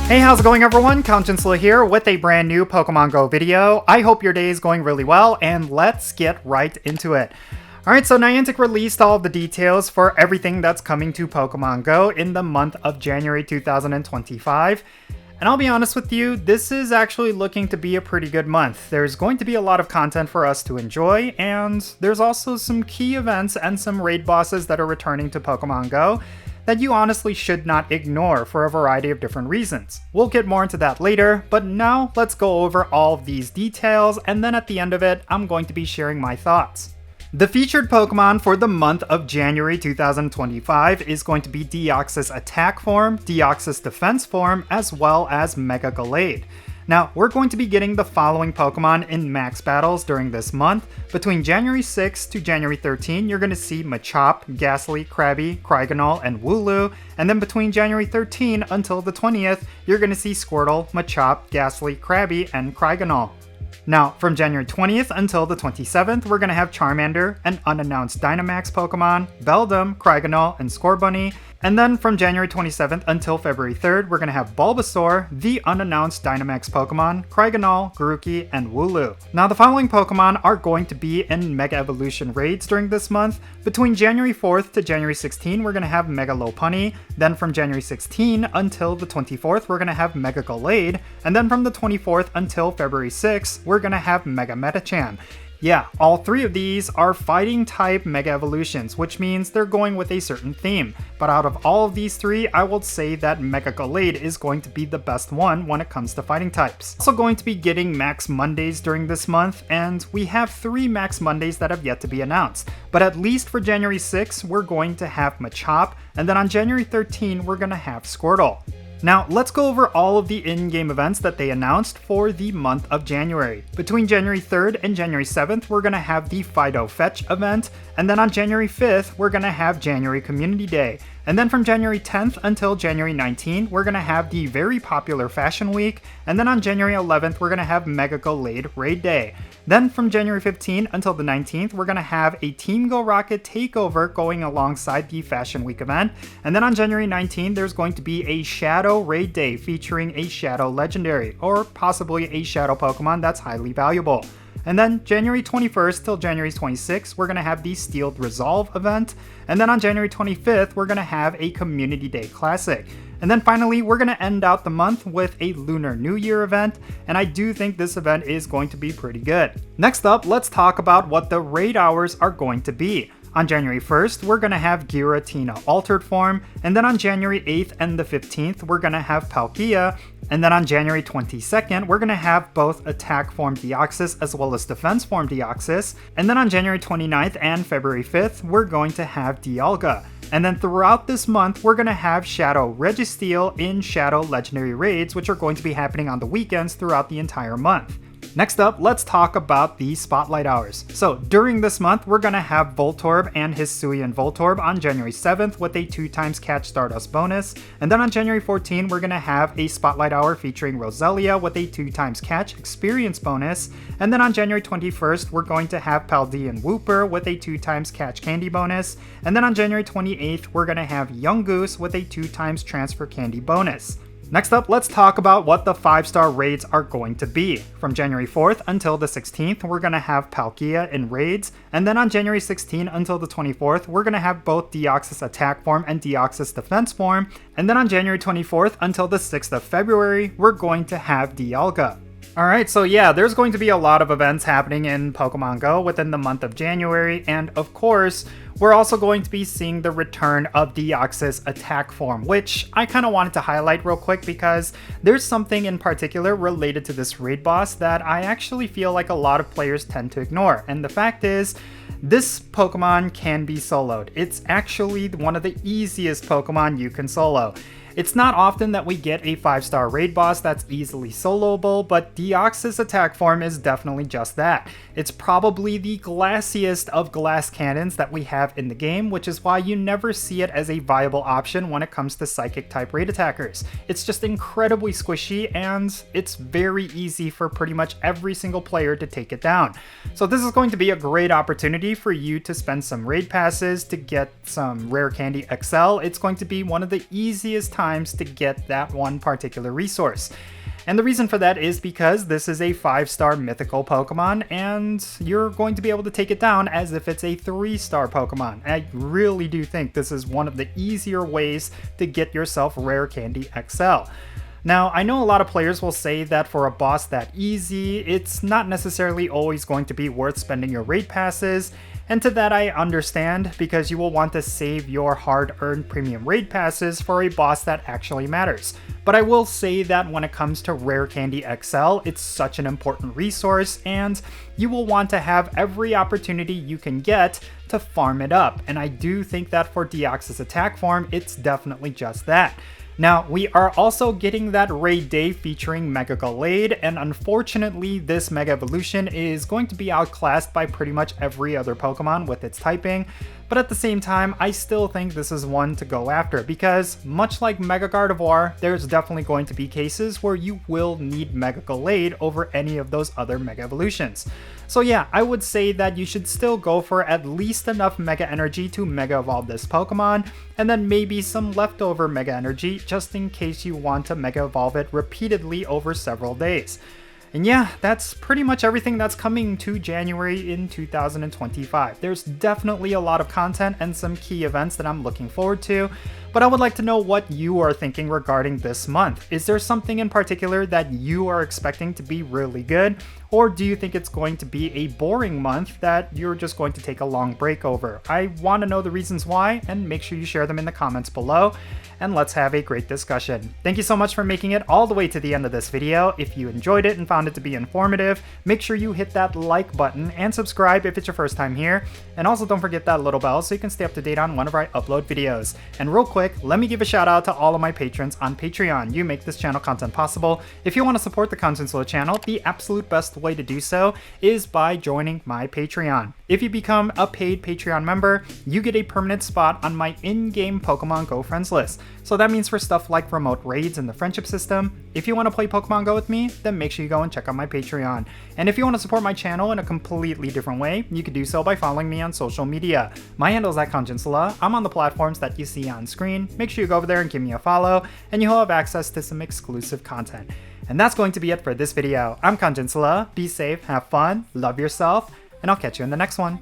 Hey, how's it going everyone? Count Jinsula here with a brand new Pokemon Go video. I hope your day is going really well, and let's get right into it. Alright, so Niantic released all of the details for everything that's coming to Pokemon Go in the month of January 2025. And I'll be honest with you, this is actually looking to be a pretty good month. There's going to be a lot of content for us to enjoy, and there's also some key events and some raid bosses that are returning to Pokemon Go that you honestly should not ignore for a variety of different reasons. We'll get more into that later, but now let's go over all of these details, and then at the end of it, I'm going to be sharing my thoughts. The featured Pokemon for the month of January 2025 is going to be Deoxys Attack Form, Deoxys Defense Form, as well as Mega Gallade. Now, we're going to be getting the following Pokemon in max battles during this month. Between January 6 to January 13, you're going to see Machop, Ghastly, Krabby, Cryogonal, and Wooloo. And then between January 13 until the 20th, you're going to see Squirtle, Machop, Ghastly, Krabby, and Cryogonal. Now, from January 20th until the 27th, we're going to have Charmander, an unannounced Dynamax Pokemon, Beldum, Cryogonal, and Scorbunny. And then from January 27th until February 3rd, we're going to have Bulbasaur, the unannounced Dynamax Pokemon, Cryogonal, Grookey, and Wooloo. Now, the following Pokemon are going to be in Mega Evolution raids during this month. Between January 4th to January 16, we're going to have Mega Lopunny. Then from January 16 until the 24th, we're going to have Mega Gallade. And then from the 24th until February 6th, we're going to have Mega Metachan. Yeah, all three of these are fighting type Mega Evolutions, which means they're going with a certain theme. But out of all of these three, I will say that Mega Gallade is going to be the best one when it comes to fighting types. Also going to be getting Max Mondays during this month, and we have 3 Max Mondays that have yet to be announced. But at least for January 6, we're going to have Machop, and then on January 13, we're going to have Squirtle. Now, let's go over all of the in-game events that they announced for the month of January. Between January 3rd and January 7th, we're going to have the Fido Fetch event, and then on January 5th, we're going to have January Community Day. And then from January 10th until January 19th, we're going to have the very popular Fashion Week, and then on January 11th, we're going to have Mega Gallade Raid Day. Then from January 15th until the 19th, we're going to have a Team Go Rocket takeover going alongside the Fashion Week event. And then on January 19th, there's going to be a Shadow Raid Day featuring a Shadow Legendary, or possibly a Shadow Pokemon that's highly valuable. And then January 21st till January 26th, we're going to have the Steeled Resolve event. And then on January 25th, we're going to have a Community Day Classic. And then finally, we're going to end out the month with a Lunar New Year event, and I do think this event is going to be pretty good. Next up, let's talk about what the raid hours are going to be. On January 1st, we're going to have Giratina Altered Form, and then on January 8th and the 15th, we're going to have Palkia, and then on January 22nd, we're going to have both Attack Form Deoxys as well as Defense Form Deoxys, and then on January 29th and February 5th, we're going to have Dialga. And then throughout this month, we're going to have Shadow Registeel in Shadow Legendary Raids, which are going to be happening on the weekends throughout the entire month. Next up, let's talk about the Spotlight Hours. So during this month, we're going to have Voltorb and Hisuian Voltorb on January 7th with a 2x Catch Stardust bonus. And then on January 14th, we're going to have a Spotlight Hour featuring Roselia with a 2x Catch Experience bonus. And then on January 21st, we're going to have Paldean Wooper with a 2x Catch Candy bonus. And then on January 28th, we're going to have Yungoos with a 2x Transfer Candy bonus. Next up, let's talk about what the 5-star raids are going to be. From January 4th until the 16th, we're going to have Palkia in raids, and then on January 16th until the 24th, we're going to have both Deoxys Attack Form and Deoxys Defense Form, and then on January 24th until the 6th of February, we're going to have Dialga. Alright, so yeah, there's going to be a lot of events happening in Pokemon Go within the month of January, and of course, we're also going to be seeing the return of Deoxys Attack Form, which I kind of wanted to highlight real quick because there's something in particular related to this raid boss that I actually feel like a lot of players tend to ignore, and the fact is, this Pokemon can be soloed. It's actually one of the easiest Pokemon you can solo. It's not often that we get a 5-star raid boss that's easily soloable, but Deoxys Attack Form is definitely just that. It's probably the glassiest of glass cannons that we have have in the game, which is why you never see it as a viable option when it comes to psychic type raid attackers. It's just incredibly squishy and it's very easy for pretty much every single player to take it down. So this is going to be a great opportunity for you to spend some raid passes to get some rare candy XL. It's going to be one of the easiest times to get that one particular resource. And the reason for that is because this is a 5-star mythical Pokemon and you're going to be able to take it down as if it's a 3-star Pokemon. I really do think this is one of the easier ways to get yourself rare candy XL. Now, I know a lot of players will say that for a boss that easy, it's not necessarily always going to be worth spending your raid passes, and to that I understand, because you will want to save your hard-earned premium raid passes for a boss that actually matters. But I will say that when it comes to Rare Candy XL, it's such an important resource, and you will want to have every opportunity you can get to farm it up, and I do think that for Deoxys attack form, it's definitely just that. Now, we are also getting that raid day featuring Mega Gallade, and unfortunately this Mega Evolution is going to be outclassed by pretty much every other Pokemon with its typing, but at the same time, I still think this is one to go after because, much like Mega Gardevoir, there's definitely going to be cases where you will need Mega Gallade over any of those other Mega Evolutions. So yeah, I would say that you should still go for at least enough Mega Energy to Mega Evolve this Pokemon, and then maybe some leftover Mega Energy just in case you want to Mega Evolve it repeatedly over several days. And yeah, that's pretty much everything that's coming to January in 2025. There's definitely a lot of content and some key events that I'm looking forward to, but I would like to know what you are thinking regarding this month. Is there something in particular that you are expecting to be really good? Or do you think it's going to be a boring month that you're just going to take a long break over? I want to know the reasons why, and make sure you share them in the comments below, and let's have a great discussion. Thank you so much for making it all the way to the end of this video. If you enjoyed it and found it to be informative, make sure you hit that like button and subscribe if it's your first time here. And also don't forget that little bell so you can stay up to date on whenever I upload videos. And real quick, let me give a shout out to all of my patrons on Patreon. You make this channel content possible. If you want to support the Jinsula channel, the absolute best way to do so is by joining my Patreon. If you become a paid Patreon member, you get a permanent spot on my in-game Pokemon Go friends list. So that means for stuff like remote raids and the friendship system. If you want to play Pokemon Go with me, then make sure you go and check out my Patreon. And if you want to support my channel in a completely different way, you can do so by following me on social media. My handle is @Jinsula. I'm on the platforms that you see on screen. Make sure you go over there and give me a follow, and you'll have access to some exclusive content. And that's going to be it for this video. I'm Jinsula. Be safe, have fun, love yourself, and I'll catch you in the next one.